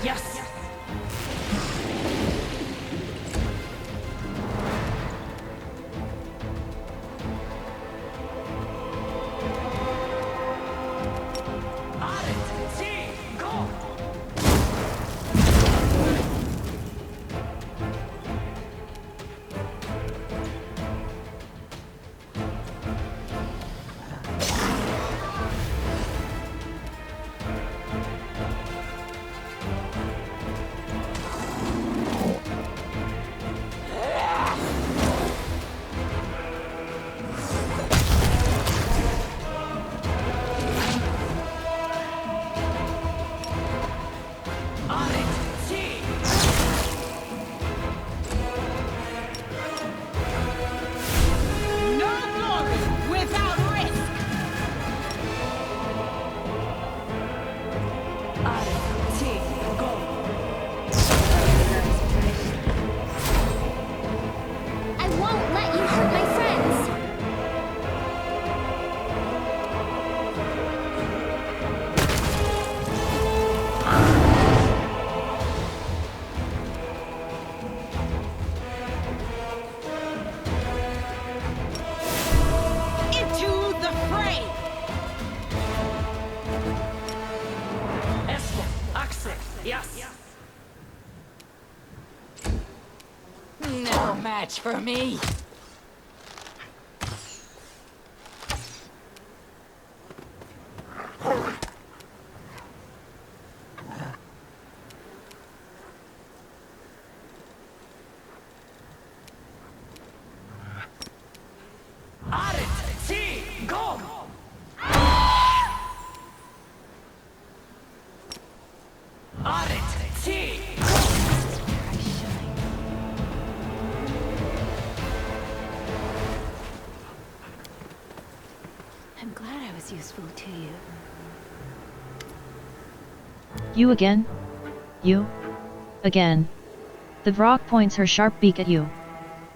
Yes. No match for me. I'm glad I was useful to you. You again? You? Again. The Vrock points her sharp beak at you.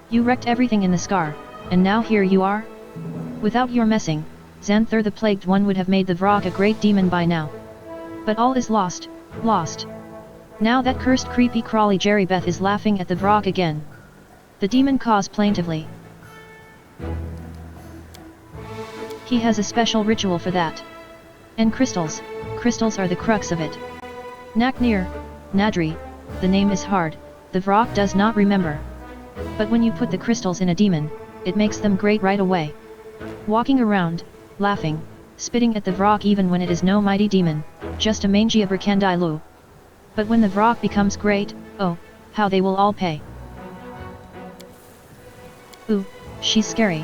You wrecked everything in the scar, and now here you are? Without your messing, Xanthar the Plagued One would have made the Vrock a great demon by now. But all is lost, lost. Now that cursed creepy crawly Jerrybeth is laughing at the Vrock again. The demon caws plaintively. He has a special ritual for that. And crystals are the crux of it. Naknir, Nadri, the name is hard, the Vrock does not remember. But when you put the crystals in a demon, it makes them great right away. Walking around, laughing, spitting at the Vrock even when it is no mighty demon, just a mangy Abracandilu. But when the Vrock becomes great, oh, how they will all pay. Ooh, she's scary.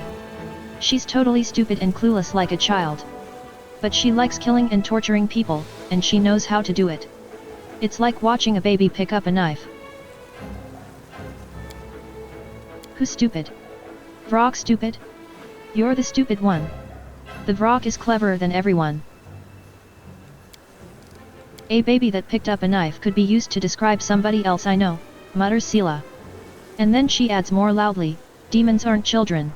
She's totally stupid and clueless like a child. But she likes killing and torturing people, and she knows how to do it. It's like watching a baby pick up a knife. Who's stupid? Vrock stupid? You're the stupid one. The Vrock is cleverer than everyone. A baby that picked up a knife could be used to describe somebody else I know, mutters Sela. And then she adds more loudly, demons aren't children.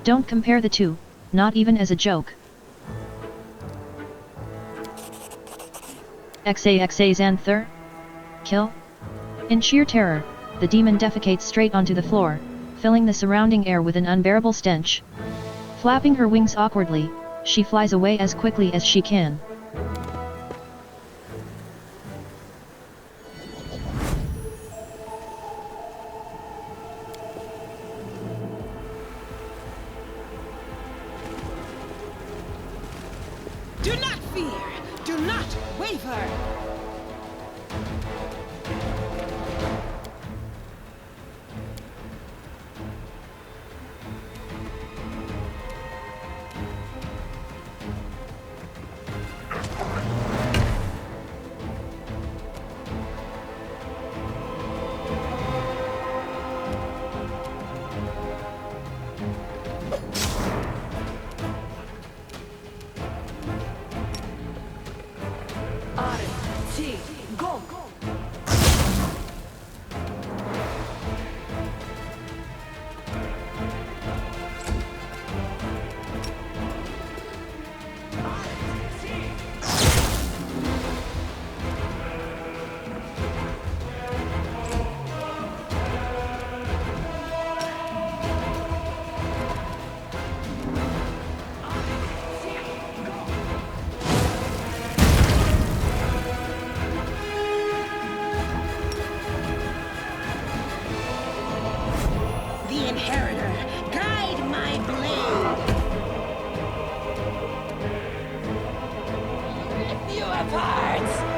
Don't compare the two, not even as a joke. XA Xanthar? Kill? In sheer terror, the demon defecates straight onto the floor, filling the surrounding air with an unbearable stench. Flapping her wings awkwardly, she flies away as quickly as she can. Do not fear! Do not waver! T. apart!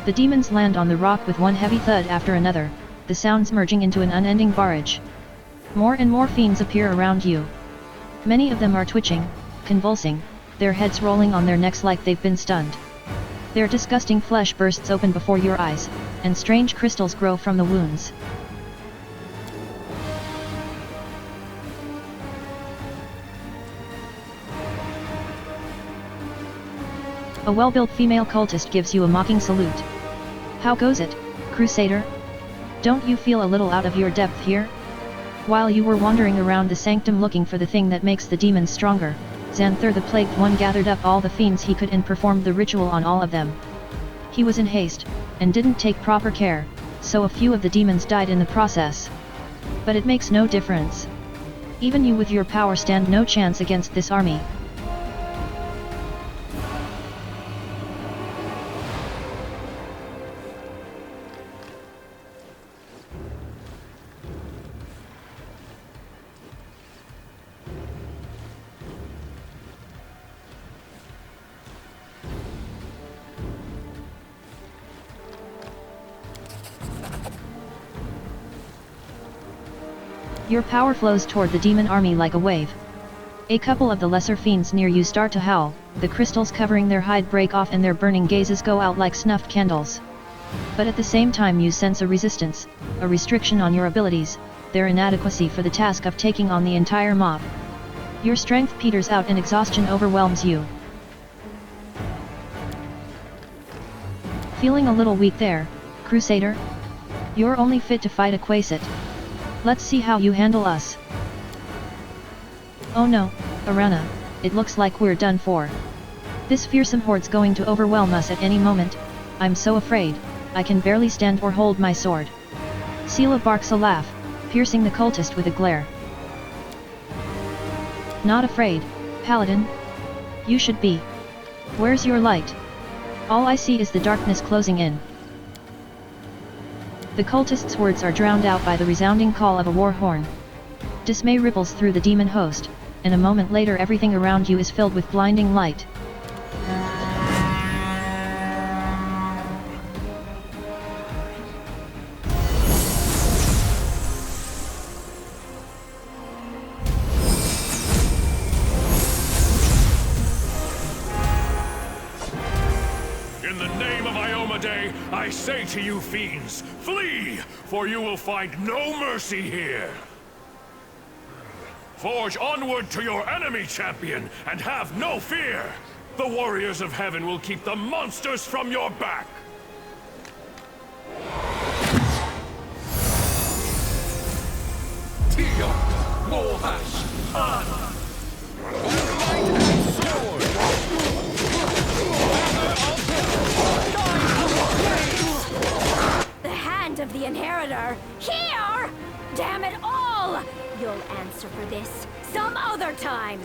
The demons land on the rock with one heavy thud after another, the sounds merging into an unending barrage. More and more fiends appear around you. Many of them are twitching, convulsing, their heads rolling on their necks like they've been stunned. Their disgusting flesh bursts open before your eyes, and strange crystals grow from the wounds. A well-built female cultist gives you a mocking salute. How goes it, Crusader? Don't you feel a little out of your depth here? While you were wandering around the Sanctum looking for the thing that makes the demons stronger, Xanther the Plagued One gathered up all the fiends he could and performed the ritual on all of them. He was in haste, and didn't take proper care, so a few of the demons died in the process. But it makes no difference. Even you with your power stand no chance against this army. Your power flows toward the demon army like a wave. A couple of the lesser fiends near you start to howl, the crystals covering their hide break off and their burning gazes go out like snuffed candles. But at the same time you sense a resistance, a restriction on your abilities, their inadequacy for the task of taking on the entire mob. Your strength peters out and exhaustion overwhelms you. Feeling a little weak there, Crusader? You're only fit to fight a Quasit. Let's see how you handle us. Oh no, Arana, it looks like we're done for. This fearsome horde's going to overwhelm us at any moment. I'm so afraid, I can barely stand or hold my sword. Sela barks a laugh, piercing the cultist with a glare. Not afraid, Paladin? You should be. Where's your light? All I see is the darkness closing in. The cultist's words are drowned out by the resounding call of a war horn. Dismay ripples through the demon host, and a moment later everything around you is filled with blinding light. I say to you fiends, flee, for you will find no mercy here. Forge onward to your enemy, champion, and have no fear. The warriors of heaven will keep the monsters from your back. Tia, Morhash, Ana. Light and sword. The hand of the inheritor! Here! Damn it all! You'll answer for this some other time!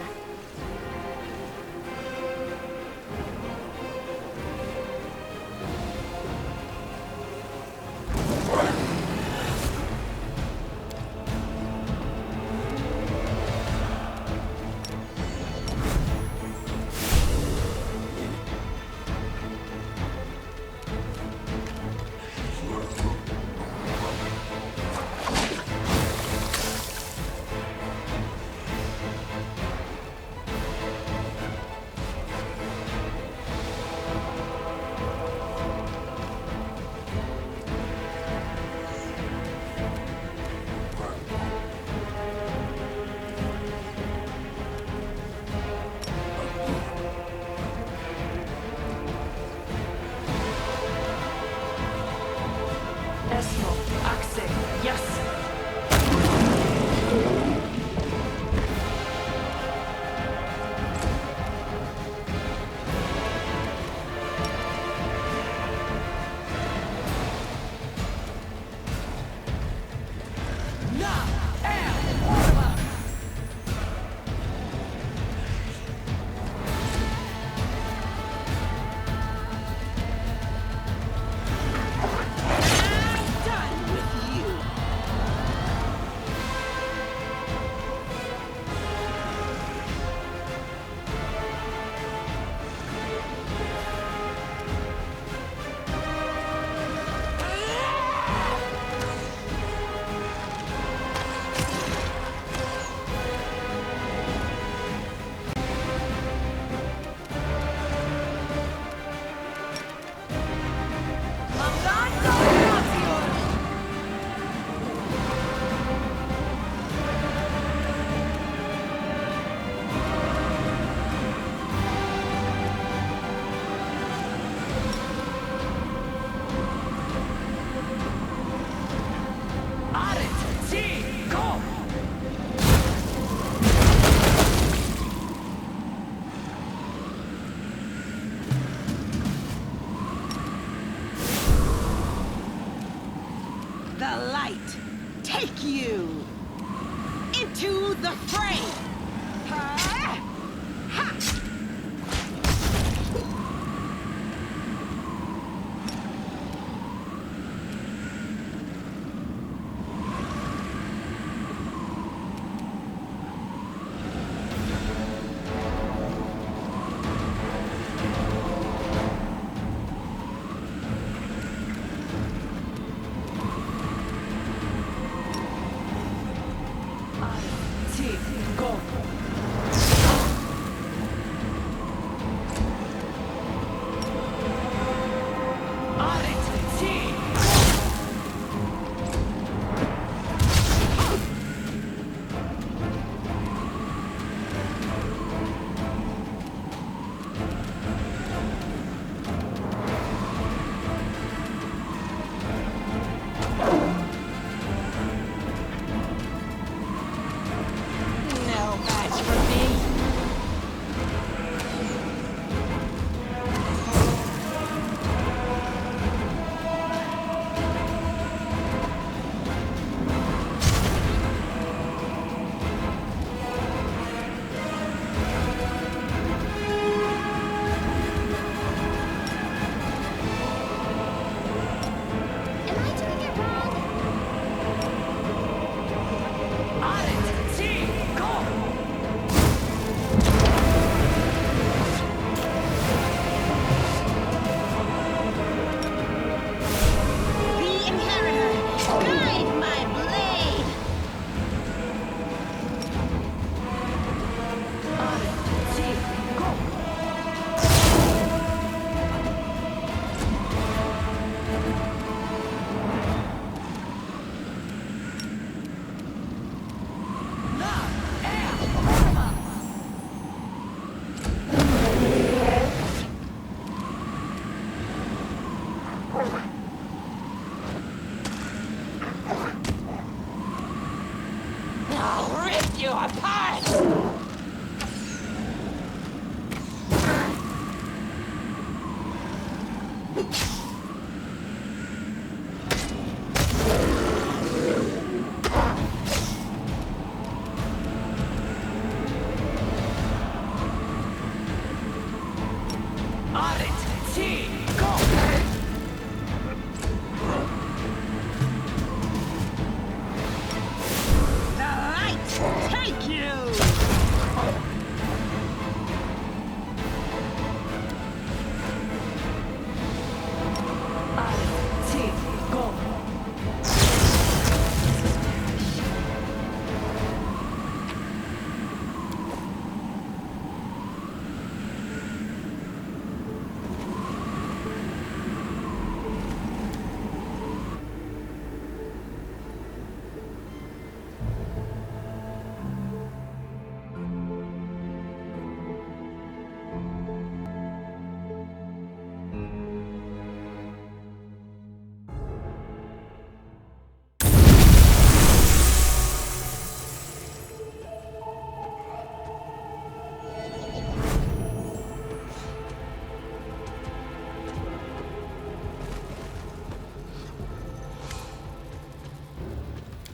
you! Into the fray! Ha! Ha!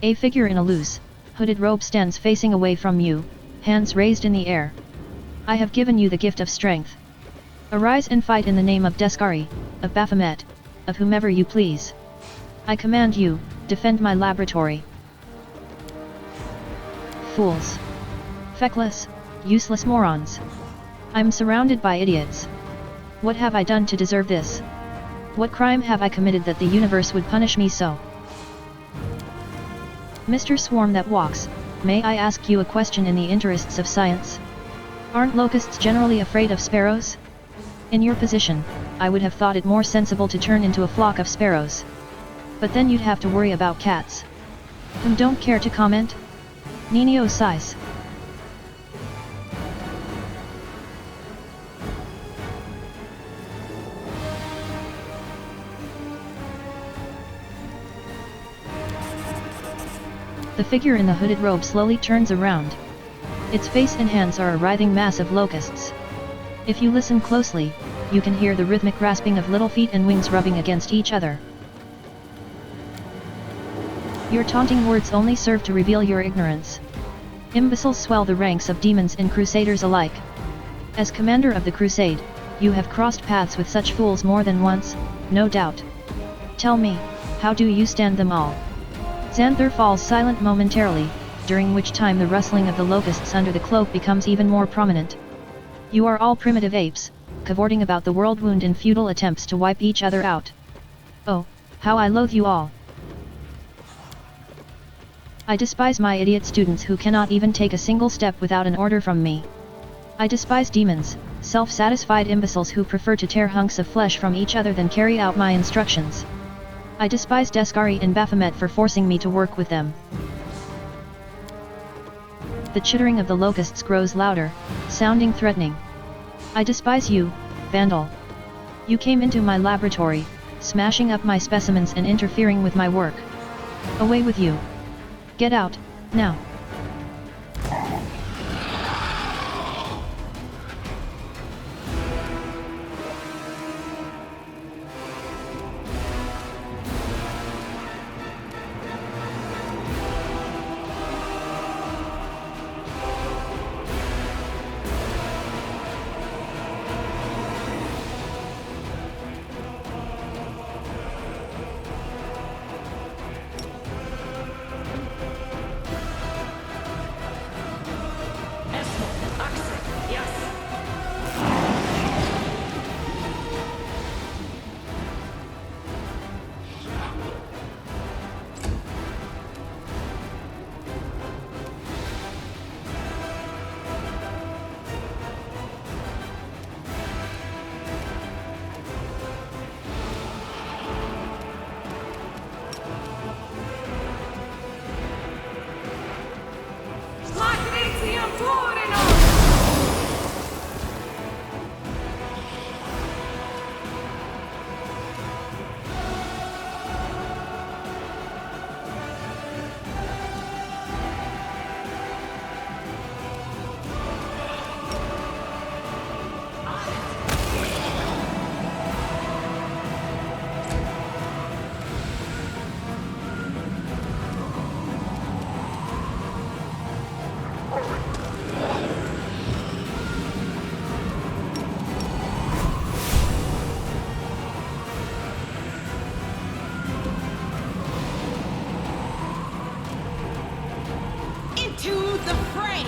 A figure in a loose, hooded robe stands facing away from you, hands raised in the air. I have given you the gift of strength. Arise and fight in the name of Deskari, of Baphomet, of whomever you please. I command you, defend my laboratory. Fools. Feckless, useless morons. I'm surrounded by idiots. What have I done to deserve this? What crime have I committed that the universe would punish me so? Mr. Swarm that walks, may I ask you a question in the interests of science? Aren't locusts generally afraid of sparrows? In your position, I would have thought it more sensible to turn into a flock of sparrows. But then you'd have to worry about cats. Whom don't care to comment? Ninio sighs. The figure in the hooded robe slowly turns around. Its face and hands are a writhing mass of locusts. If you listen closely, you can hear the rhythmic rasping of little feet and wings rubbing against each other. Your taunting words only serve to reveal your ignorance. Imbeciles swell the ranks of demons and crusaders alike. As commander of the crusade, you have crossed paths with such fools more than once, no doubt. Tell me, how do you stand them all? Xanther falls silent momentarily, during which time the rustling of the locusts under the cloak becomes even more prominent. You are all primitive apes, cavorting about the world wound in futile attempts to wipe each other out. Oh, how I loathe you all. I despise my idiot students who cannot even take a single step without an order from me. I despise demons, self-satisfied imbeciles who prefer to tear hunks of flesh from each other than carry out my instructions. I despise Deskari and Baphomet for forcing me to work with them. The chittering of the locusts grows louder, sounding threatening. I despise you, Vandal. You came into my laboratory, smashing up my specimens and interfering with my work. Away with you. Get out, now. Into the fray!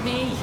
me!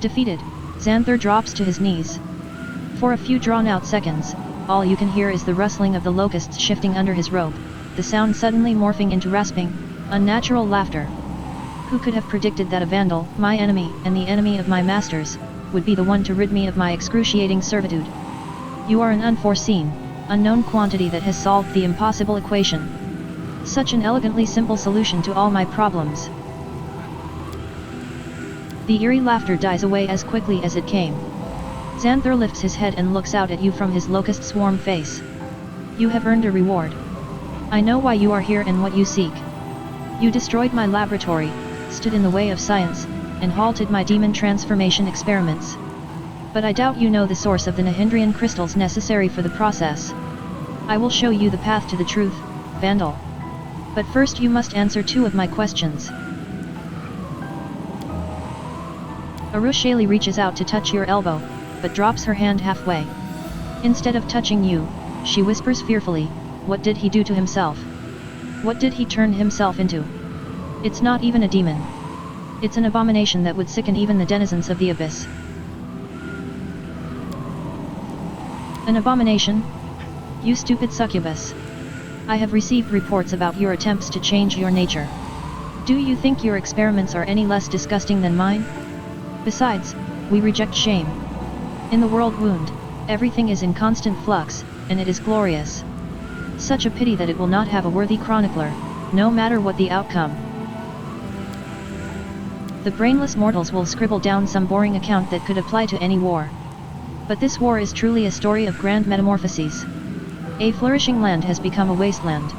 Defeated, Xanthar drops to his knees. For a few drawn-out seconds, all you can hear is the rustling of the locusts shifting under his robe, the sound suddenly morphing into rasping, unnatural laughter. Who could have predicted that a vandal, my enemy and the enemy of my masters, would be the one to rid me of my excruciating servitude? You are an unforeseen, unknown quantity that has solved the impossible equation. Such an elegantly simple solution to all my problems. The eerie laughter dies away as quickly as it came. Xanthar lifts his head and looks out at you from his locust swarm face. You have earned a reward. I know why you are here and what you seek. You destroyed my laboratory, stood in the way of science, and halted my demon transformation experiments. But I doubt you know the source of the Nahindrian crystals necessary for the process. I will show you the path to the truth, Vandal. But first you must answer 2 of my questions. Arushali reaches out to touch your elbow, but drops her hand halfway. Instead of touching you, she whispers fearfully, "What did he do to himself? What did he turn himself into? It's not even a demon. It's an abomination that would sicken even the denizens of the abyss." An abomination? You stupid succubus. I have received reports about your attempts to change your nature. Do you think your experiments are any less disgusting than mine? Besides, we reject shame. In the world wound, everything is in constant flux, and it is glorious. Such a pity that it will not have a worthy chronicler, no matter what the outcome. The brainless mortals will scribble down some boring account that could apply to any war. But this war is truly a story of grand metamorphoses. A flourishing land has become a wasteland.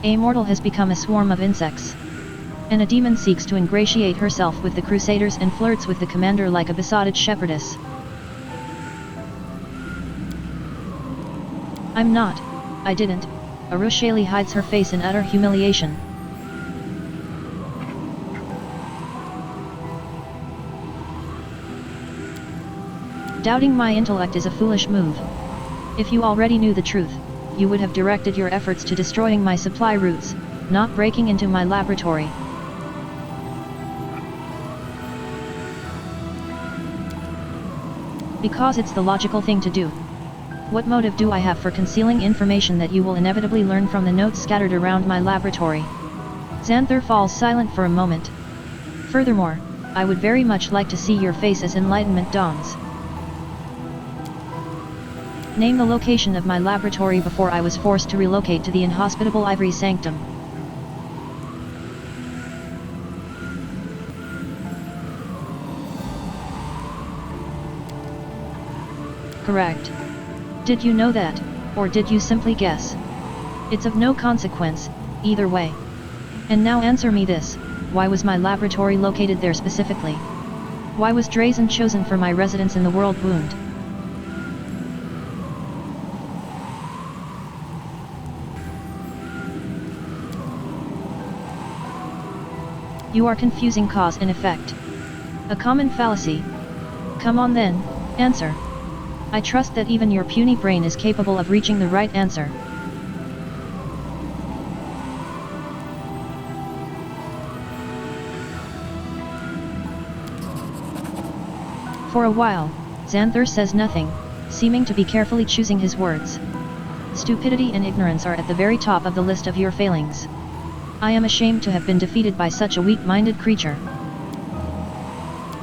A mortal has become a swarm of insects. And a demon seeks to ingratiate herself with the crusaders and flirts with the commander like a besotted shepherdess. I'm not. I didn't. Arushali hides her face in utter humiliation. Doubting my intellect is a foolish move. If you already knew the truth, you would have directed your efforts to destroying my supply routes, not breaking into my laboratory. Because it's the logical thing to do. What motive do I have for concealing information that you will inevitably learn from the notes scattered around my laboratory? Xanthar falls silent for a moment. Furthermore, I would very much like to see your face as enlightenment dawns. Name the location of my laboratory before I was forced to relocate to the inhospitable Ivory Sanctum. Correct. Did you know that, or did you simply guess? It's of no consequence, either way. And now answer me this, why was my laboratory located there specifically? Why was Drazen chosen for my residence in the World Wound? You are confusing cause and effect. A common fallacy. Come on then, answer. I trust that even your puny brain is capable of reaching the right answer. For a while, Xanthar says nothing, seeming to be carefully choosing his words. Stupidity and ignorance are at the very top of the list of your failings. I am ashamed to have been defeated by such a weak-minded creature.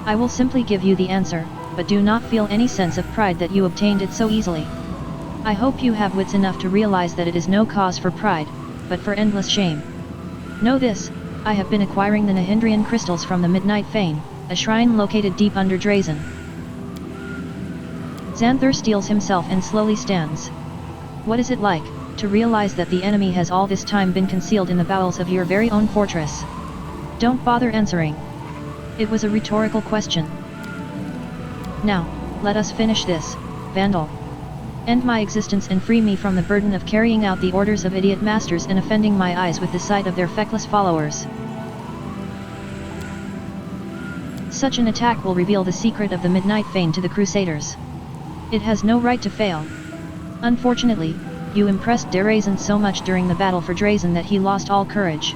I will simply give you the answer, but do not feel any sense of pride that you obtained it so easily. I hope you have wits enough to realize that it is no cause for pride, but for endless shame. Know this, I have been acquiring the Nahindrian crystals from the Midnight Fane, a shrine located deep under Drazen. Xanthar steels himself and slowly stands. What is it like, to realize that the enemy has all this time been concealed in the bowels of your very own fortress? Don't bother answering. It was a rhetorical question. Now, let us finish this, Vandal. End my existence and free me from the burden of carrying out the orders of idiot masters and offending my eyes with the sight of their feckless followers. Such an attack will reveal the secret of the Midnight Fane to the Crusaders. It has no right to fail. Unfortunately, you impressed Drazen so much during the battle for Drazen that he lost all courage.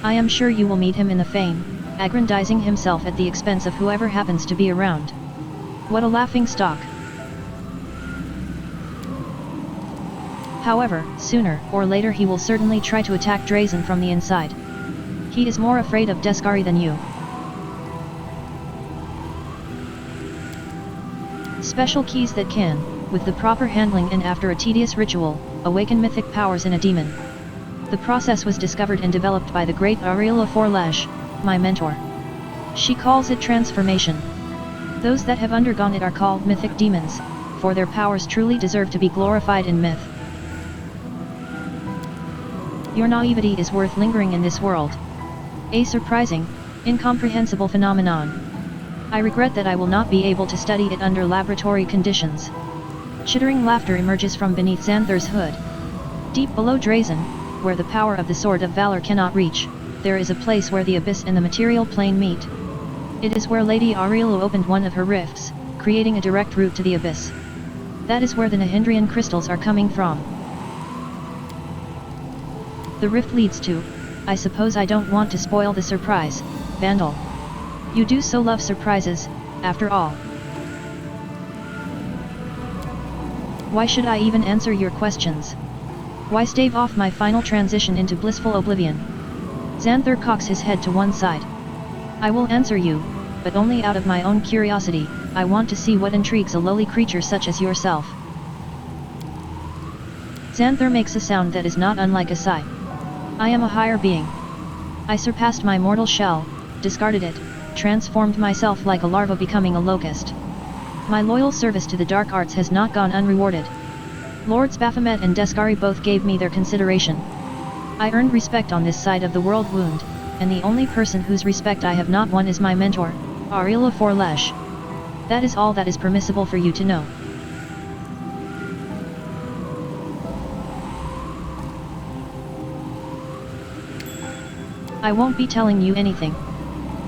I am sure you will meet him in the Fane, aggrandizing himself at the expense of whoever happens to be around. What a laughing stock. However, sooner or later he will certainly try to attack Drazen from the inside. He is more afraid of Deskari than you. Special keys that can, with the proper handling and after a tedious ritual, awaken mythic powers in a demon. The process was discovered and developed by the great Ariela Forlash, my mentor. She calls it transformation. Those that have undergone it are called mythic demons, for their powers truly deserve to be glorified in myth. Your naivety is worth lingering in this world. A surprising, incomprehensible phenomenon. I regret that I will not be able to study it under laboratory conditions. Chittering laughter emerges from beneath Xanthar's hood. Deep below Drazen, where the power of the Sword of Valor cannot reach, there is a place where the abyss and the material plane meet. It is where Lady Aurielu opened one of her rifts, creating a direct route to the abyss. That is where the Nahindrian crystals are coming from. The rift leads to, I suppose I don't want to spoil the surprise, Vandal. You do so love surprises, after all. Why should I even answer your questions? Why stave off my final transition into blissful oblivion? Xanthar cocks his head to one side. I will answer you, but only out of my own curiosity. I want to see what intrigues a lowly creature such as yourself. Xanther makes a sound that is not unlike a sigh. I am a higher being. I surpassed my mortal shell, discarded it, transformed myself like a larva becoming a locust. My loyal service to the dark arts has not gone unrewarded. Lords Baphomet and Deskari both gave me their consideration. I earned respect on this side of the world wound, and the only person whose respect I have not won is my mentor, Arila Forlesh. That is all that is permissible for you to know. I won't be telling you anything.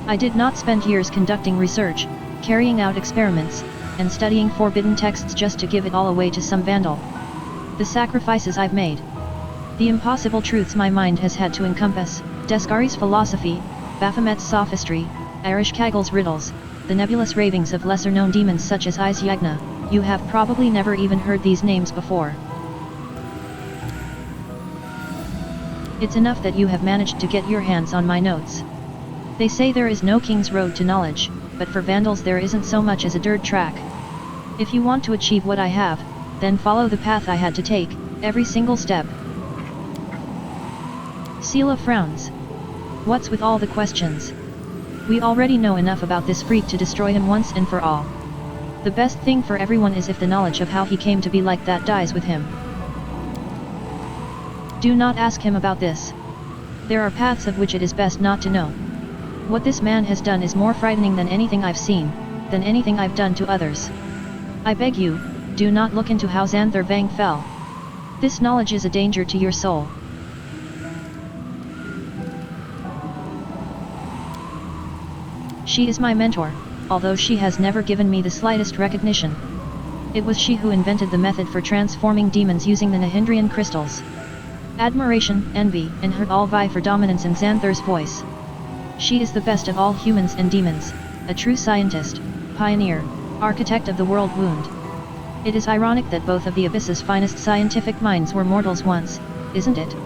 I did not spend years conducting research, carrying out experiments, and studying forbidden texts just to give it all away to some vandal. The sacrifices I've made. The impossible truths my mind has had to encompass, Deskari's philosophy, Baphomet's sophistry, Arishkagel's riddles, the nebulous ravings of lesser-known demons such as Isyagna, you have probably never even heard these names before. It's enough that you have managed to get your hands on my notes. They say there is no king's road to knowledge, but for vandals there isn't so much as a dirt track. If you want to achieve what I have, then follow the path I had to take, every single step. Sela frowns. What's with all the questions? We already know enough about this freak to destroy him once and for all. The best thing for everyone is if the knowledge of how he came to be like that dies with him. Do not ask him about this. There are paths of which it is best not to know. What this man has done is more frightening than anything I've seen, than anything I've done to others. I beg you, do not look into how Xanther Vang fell. This knowledge is a danger to your soul. She is my mentor, although she has never given me the slightest recognition. It was she who invented the method for transforming demons using the Nahindrian crystals. Admiration, envy, and hurt all vie for dominance in Xanther's voice. She is the best of all humans and demons, a true scientist, pioneer, architect of the world wound. It is ironic that both of the Abyss's finest scientific minds were mortals once, isn't it?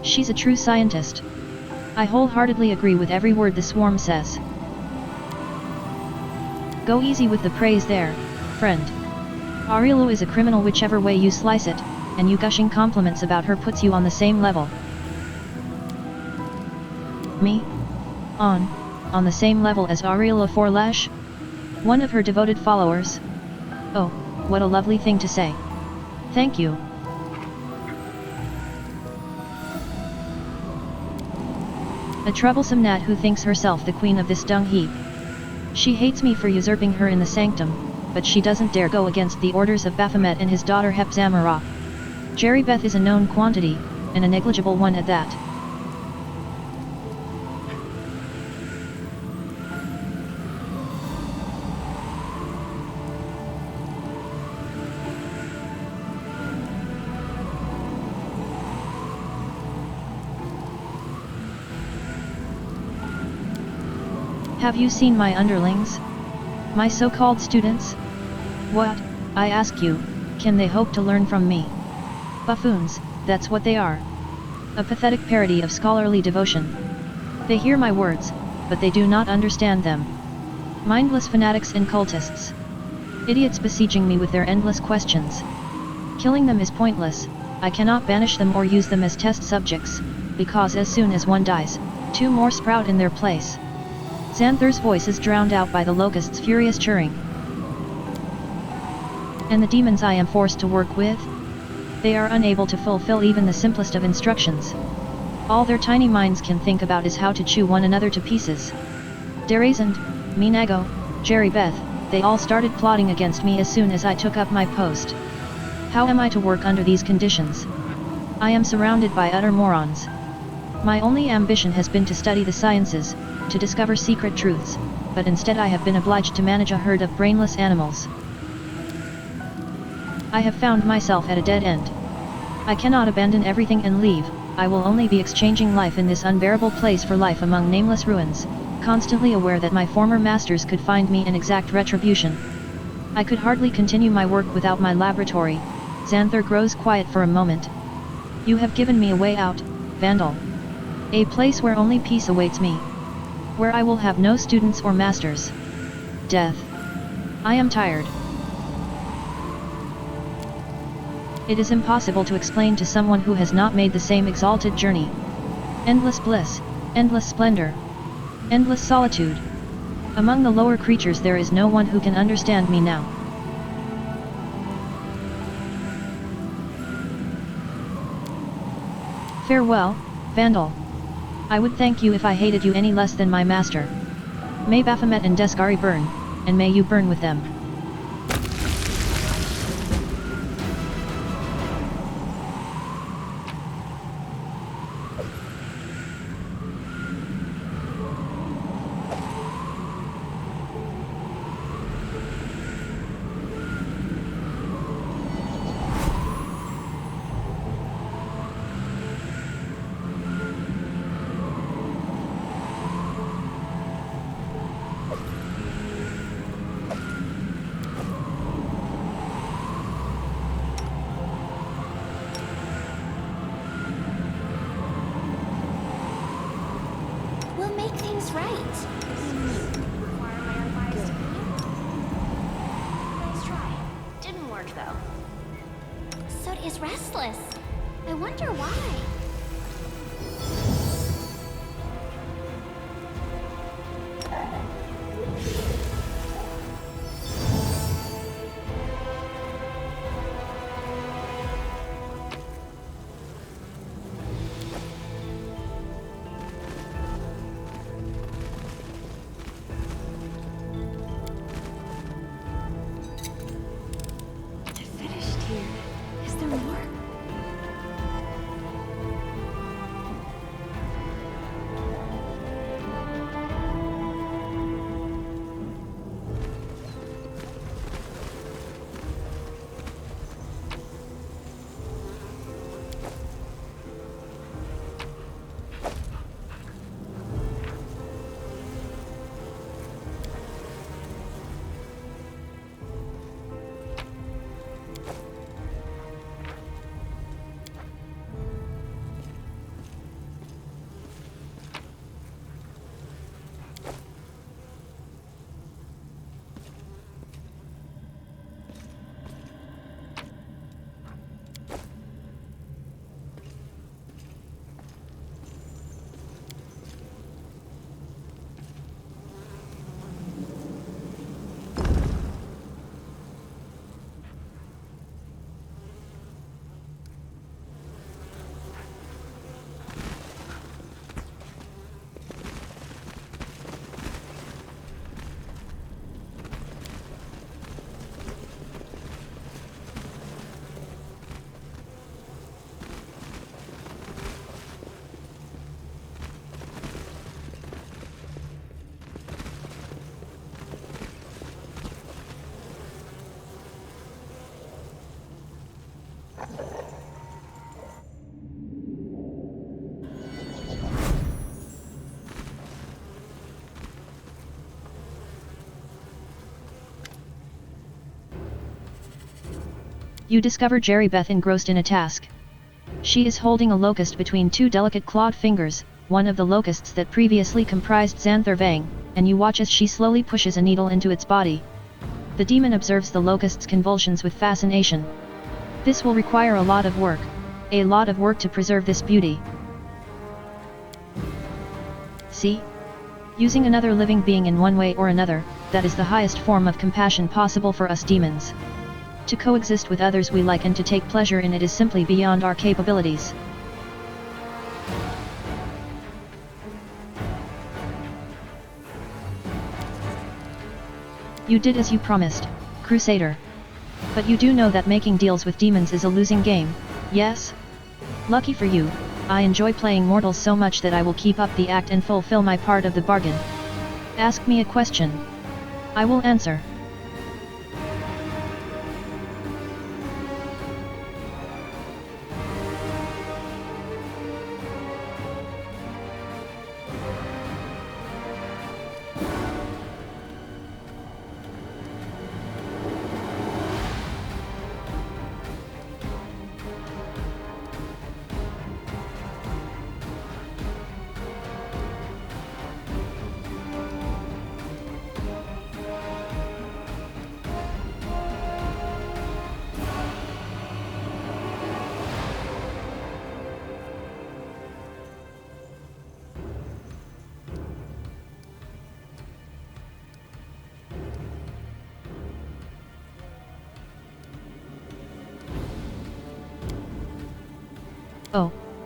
She's a true scientist. I wholeheartedly agree with every word the swarm says. Go easy with the praise there, friend. Arilu is a criminal whichever way you slice it, and you gushing compliments about her puts you on the same level. Me? On the same level as Ariela Forlesh? One of her devoted followers? Oh, what a lovely thing to say. Thank you. A troublesome gnat who thinks herself the queen of this dung heap. She hates me for usurping her in the Sanctum, but she doesn't dare go against the orders of Baphomet and his daughter Hepzamara. Jerrybeth is a known quantity, and a negligible one at that. Have you seen my underlings? My so-called students? What, I ask you, can they hope to learn from me? Buffoons, that's what they are. A pathetic parody of scholarly devotion. They hear my words, but they do not understand them. Mindless fanatics and cultists. Idiots besieging me with their endless questions. Killing them is pointless, I cannot banish them or use them as test subjects, because as soon as one dies, two more sprout in their place. Xanther's voice is drowned out by the locust's furious churring. And the demons I am forced to work with? They are unable to fulfill even the simplest of instructions. All their tiny minds can think about is how to chew one another to pieces. Derazand, Minago, Jerrybeth, they all started plotting against me as soon as I took up my post. How am I to work under these conditions? I am surrounded by utter morons. My only ambition has been to study the sciences, to discover secret truths, but instead I have been obliged to manage a herd of brainless animals. I have found myself at a dead end. I cannot abandon everything and leave, I will only be exchanging life in this unbearable place for life among nameless ruins, constantly aware that my former masters could find me and exact retribution. I could hardly continue my work without my laboratory. Xanther grows quiet for a moment. You have given me a way out, Vandal. A place where only peace awaits me. Where I will have no students or masters. Death. I am tired. It is impossible to explain to someone who has not made the same exalted journey. Endless bliss, endless splendor, endless solitude. Among the lower creatures there is no one who can understand me now. Farewell, Vandal. I would thank you if I hated you any less than my master. May Baphomet and Desgari burn, and may you burn with them. We'll make things right. Good. Nice try. Didn't work though. Sod is restless. I wonder why. Is there more? You discover Jerry Beth engrossed in a task. She is holding a locust between two delicate clawed fingers, one of the locusts that previously comprised Xanther Vang, and you watch as she slowly pushes a needle into its body. The demon observes the locust's convulsions with fascination. This will require a lot of work to preserve this beauty. See? Using another living being in one way or another, that is the highest form of compassion possible for us demons. To coexist with others we like and to take pleasure in it is simply beyond our capabilities. You did as you promised, Crusader. But you do know that making deals with demons is a losing game, yes? Lucky for you, I enjoy playing mortals so much that I will keep up the act and fulfill my part of the bargain. Ask me a question. I will answer.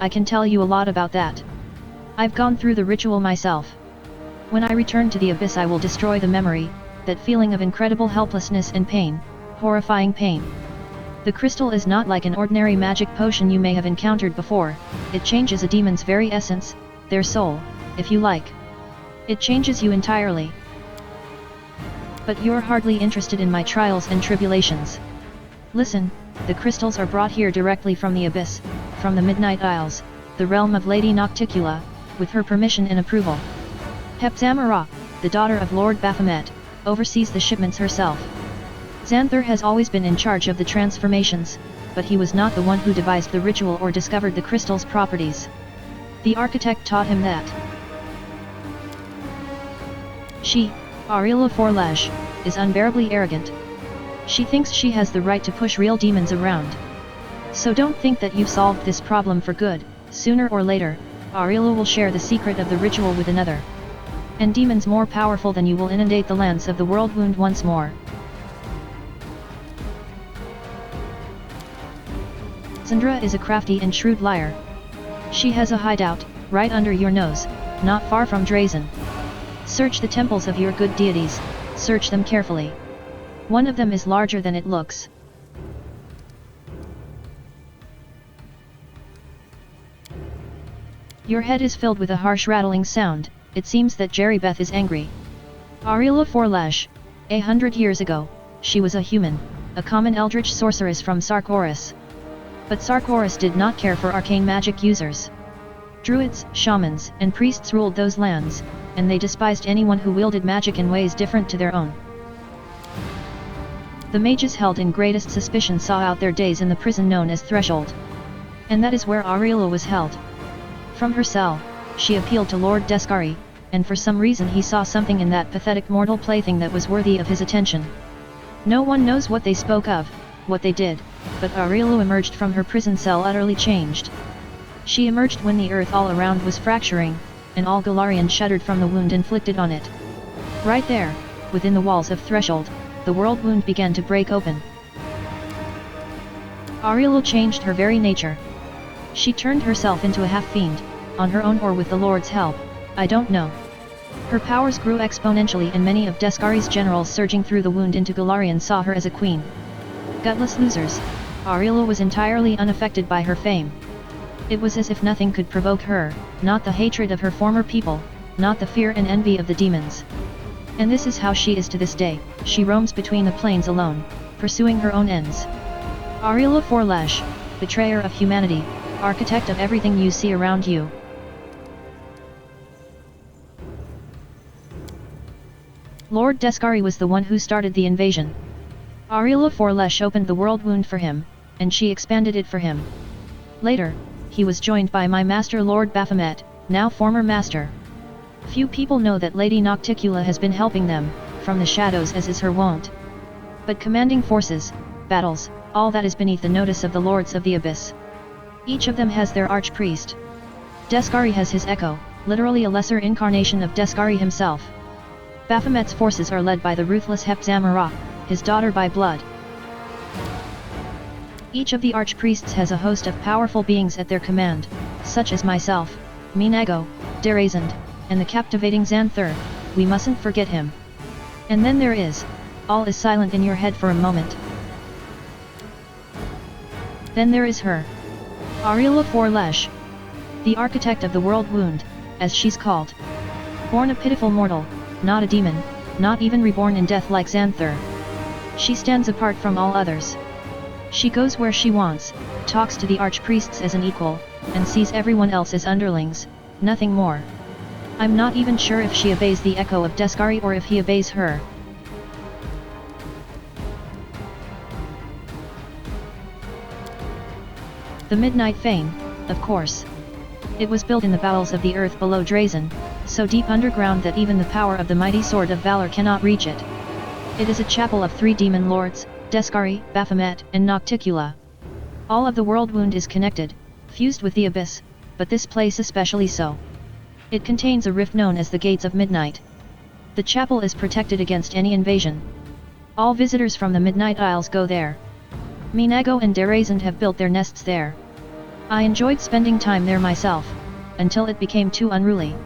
I can tell you a lot about that. I've gone through the ritual myself. When I return to the abyss I will destroy the memory, that feeling of incredible helplessness and pain, horrifying pain. The crystal is not like an ordinary magic potion you may have encountered before, it changes a demon's very essence, their soul, if you like. It changes you entirely. But you're hardly interested in my trials and tribulations. Listen, the crystals are brought here directly from the abyss, from the Midnight Isles, the realm of Lady Nocticula, with her permission and approval. Hepzamara, the daughter of Lord Baphomet, oversees the shipments herself. Xanthar has always been in charge of the transformations, but he was not the one who devised the ritual or discovered the crystal's properties. The architect taught him that. She, Ariela Forlash, is unbearably arrogant. She thinks she has the right to push real demons around. So don't think that you've solved this problem for good. Sooner or later, Ariela will share the secret of the ritual with another. And demons more powerful than you will inundate the lands of the world wound once more. Sandra is a crafty and shrewd liar. She has a hideout, right under your nose, not far from Drazen. Search the temples of your good deities, search them carefully. One of them is larger than it looks. Your head is filled with a harsh rattling sound, it seems that Jerrybeth is angry. Ariela Forlash, 100 years ago, she was a human, a common eldritch sorceress from Sarkoris. But Sarkoris did not care for arcane magic users. Druids, shamans, and priests ruled those lands, and they despised anyone who wielded magic in ways different to their own. The mages held in greatest suspicion saw out their days in the prison known as Threshold. And that is where Ariela was held. From her cell, she appealed to Lord Descari, and for some reason he saw something in that pathetic mortal plaything that was worthy of his attention. No one knows what they spoke of, what they did, but Ariela emerged from her prison cell utterly changed. She emerged when the earth all around was fracturing, and all Golarion shuddered from the wound inflicted on it. Right there, within the walls of Threshold, the world wound began to break open. Ariela changed her very nature. She turned herself into a half-fiend, on her own or with the Lord's help, I don't know. Her powers grew exponentially and many of Descari's generals surging through the wound into Golarion saw her as a queen. Gutless losers, Ariela was entirely unaffected by her fame. It was as if nothing could provoke her, not the hatred of her former people, not the fear and envy of the demons. And this is how she is to this day, she roams between the planes alone, pursuing her own ends. Ariela Forlash, betrayer of humanity, architect of everything you see around you. Lord Descari was the one who started the invasion. Ariela Forlash opened the world wound for him, and she expanded it for him. Later, he was joined by my master Lord Baphomet, now former master. Few people know that Lady Nocticula has been helping them, from the shadows as is her wont. But commanding forces, battles, all that is beneath the notice of the Lords of the Abyss. Each of them has their archpriest. Descari has his echo, literally a lesser incarnation of Descari himself. Baphomet's forces are led by the ruthless Hepzamara, his daughter by blood. Each of the archpriests has a host of powerful beings at their command, such as myself, Minago, Derazand, and the captivating Xanthar, we mustn't forget him. And then there is, all is silent in your head for a moment. Then there is her. Ariela Forlash, the architect of the world wound, as she's called. Born a pitiful mortal, not a demon, not even reborn in death like Xanthar. She stands apart from all others. She goes where she wants, talks to the archpriests as an equal, and sees everyone else as underlings, nothing more. I'm not even sure if she obeys the echo of Descari or if he obeys her. The Midnight Fane, of course. It was built in the bowels of the earth below Drazen, so deep underground that even the power of the mighty Sword of Valor cannot reach it. It is a chapel of 3 demon lords, Descari, Baphomet, and Nocticula. All of the world wound is connected, fused with the abyss, but this place especially so. It contains a rift known as the Gates of Midnight. The chapel is protected against any invasion. All visitors from the Midnight Isles go there. Minago and Derazand have built their nests there. I enjoyed spending time there myself, until it became too unruly.